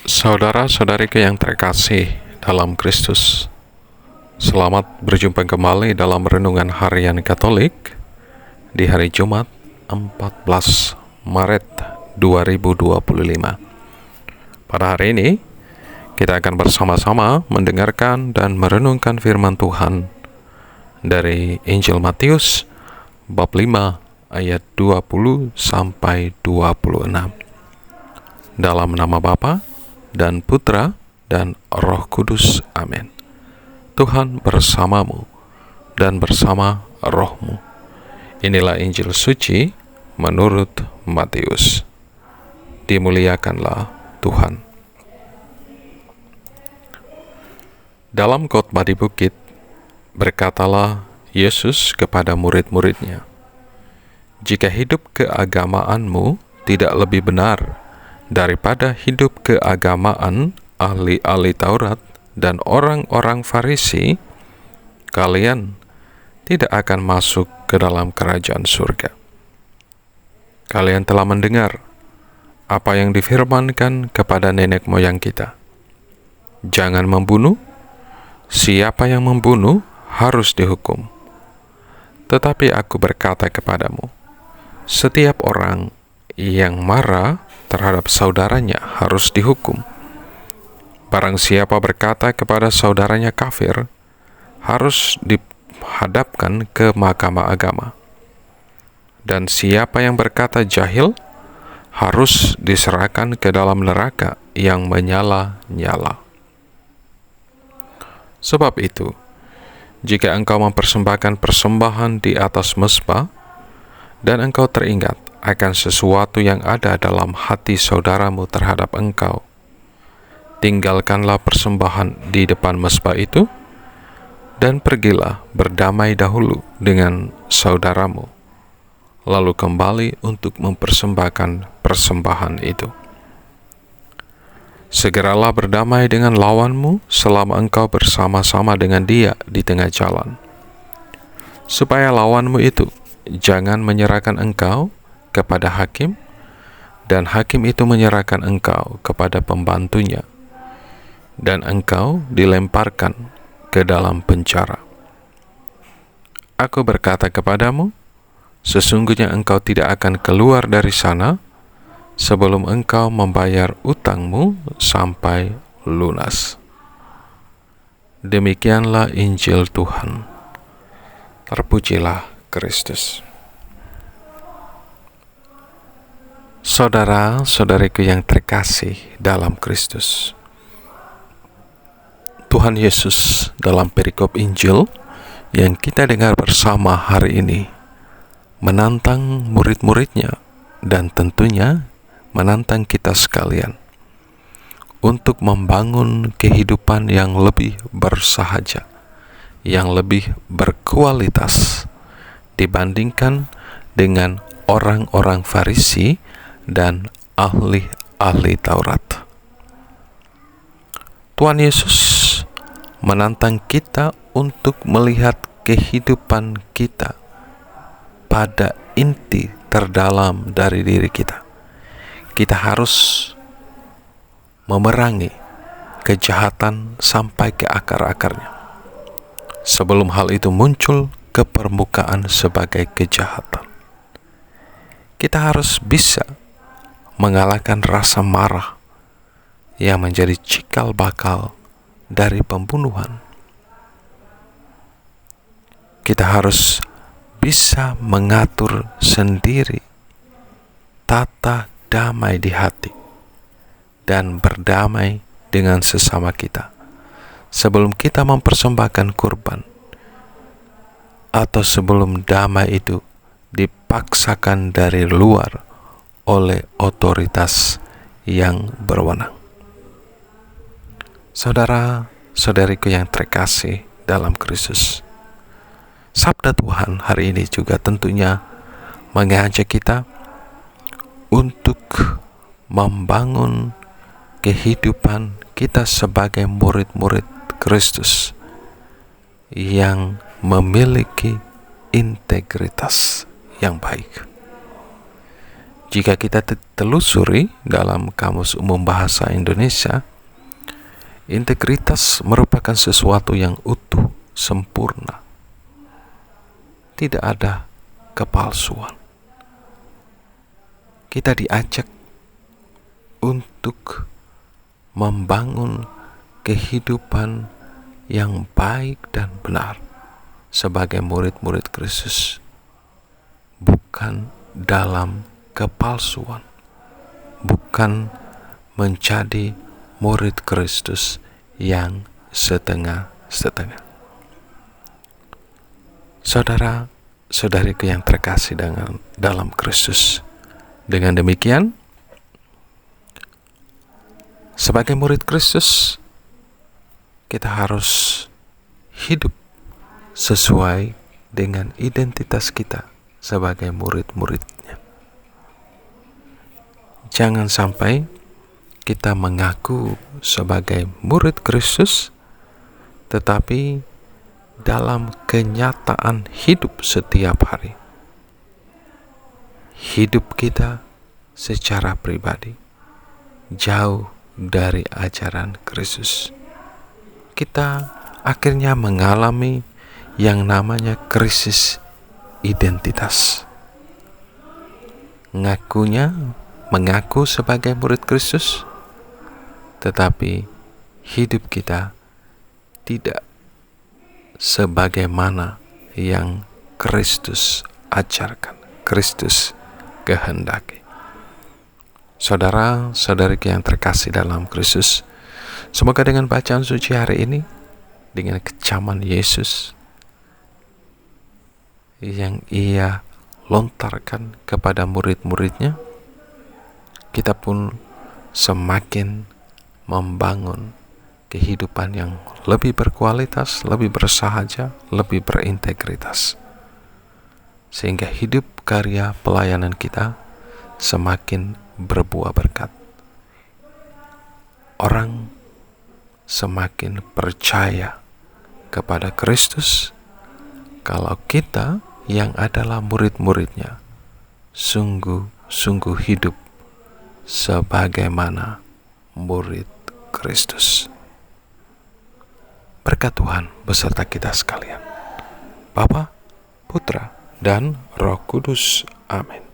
Saudara-saudariku yang terkasih dalam Kristus, selamat berjumpa kembali dalam Renungan Harian Katolik di hari Jumat 14 Maret 2025. Pada hari ini, kita akan bersama-sama mendengarkan dan merenungkan firman Tuhan dari Injil Matius bab 5 ayat 20 sampai 26. Dalam nama Bapa dan Putra dan Roh Kudus. Amin. Tuhan bersamamu dan bersama rohmu. Inilah Injil suci menurut Matius. Dimuliakanlah Tuhan. Dalam khotbah di bukit, berkatalah Yesus kepada murid-muridnya, "Jika hidup keagamaanmu tidak lebih benar daripada hidup keagamaan ahli-ahli Taurat dan orang-orang Farisi, kalian tidak akan masuk ke dalam kerajaan surga. Kalian telah mendengar apa yang difirmankan kepada nenek moyang kita. Jangan membunuh, siapa yang membunuh harus dihukum. Tetapi aku berkata kepadamu, setiap orang yang marah terhadap saudaranya harus dihukum. Barang siapa berkata kepada saudaranya kafir, harus dihadapkan ke mahkamah agama. Dan siapa yang berkata jahil, harus diserahkan ke dalam neraka yang menyala-nyala. Sebab itu, jika engkau mempersembahkan persembahan di atas mezbah, dan engkau teringat akan sesuatu yang ada dalam hati saudaramu terhadap engkau, tinggalkanlah persembahan di depan mezbah itu, dan pergilah berdamai dahulu dengan saudaramu, lalu kembali untuk mempersembahkan persembahan itu. Segeralah berdamai dengan lawanmu selama engkau bersama-sama dengan dia di tengah jalan, supaya lawanmu itu jangan menyerahkan engkau kepada hakim, dan hakim itu menyerahkan engkau kepada pembantunya, dan engkau dilemparkan ke dalam penjara. Aku berkata kepadamu, sesungguhnya engkau tidak akan keluar dari sana sebelum engkau membayar utangmu sampai lunas." Demikianlah Injil Tuhan. Terpujilah Kristus. Saudara-saudariku yang terkasih dalam Kristus, Tuhan Yesus dalam perikop Injil yang kita dengar bersama hari ini menantang murid-muridnya dan tentunya menantang kita sekalian untuk membangun kehidupan yang lebih bersahaja, yang lebih berkualitas dibandingkan dengan orang-orang Farisi dan ahli-ahli Taurat. Tuhan Yesus menantang kita untuk melihat kehidupan kita pada inti terdalam dari diri kita. Kita harus memerangi kejahatan sampai ke akar-akarnya, sebelum hal itu muncul ke permukaan sebagai kejahatan. Kita harus bisa mengalahkan rasa marah yang menjadi cikal bakal dari pembunuhan. Kita harus bisa mengatur sendiri tata damai di hati dan berdamai dengan sesama kita sebelum kita mempersembahkan kurban, atau sebelum damai itu dipaksakan dari luar oleh otoritas yang berwenang. Saudara-saudariku yang terkasih dalam Kristus, sabda Tuhan hari ini juga tentunya mengajak kita untuk membangun kehidupan kita sebagai murid-murid Kristus yang memiliki integritas yang baik. Jika kita telusuri dalam Kamus Umum Bahasa Indonesia, integritas merupakan sesuatu yang utuh, sempurna. Tidak ada kepalsuan. Kita diajak untuk membangun kehidupan yang baik dan benar sebagai murid-murid Kristus, bukan dalam kepalsuan, bukan menjadi murid Kristus yang setengah-setengah. Saudara-saudariku yang terkasih dalam Kristus, dengan demikian, sebagai murid Kristus, kita harus hidup sesuai dengan identitas kita sebagai murid-muridnya. Jangan sampai kita mengaku sebagai murid Kristus, tetapi dalam kenyataan hidup setiap hari, hidup kita secara pribadi jauh dari ajaran Kristus. Kita akhirnya mengalami yang namanya krisis identitas. Mengaku sebagai murid Kristus, tetapi hidup kita tidak sebagaimana yang Kristus ajarkan, Kristus kehendaki. Saudara-saudari yang terkasih dalam Kristus, semoga dengan bacaan suci hari ini, dengan kecaman Yesus yang Ia lontarkan kepada murid-muridnya, kita pun semakin membangun kehidupan yang lebih berkualitas, lebih bersahaja, lebih berintegritas, sehingga hidup karya pelayanan kita semakin berbuah berkat. Orang semakin percaya kepada Kristus kalau kita yang adalah murid-muridnya sungguh-sungguh hidup sebagaimana murid Kristus. Berkat Tuhan beserta kita sekalian. Bapa, Putra, dan Roh Kudus. Amin.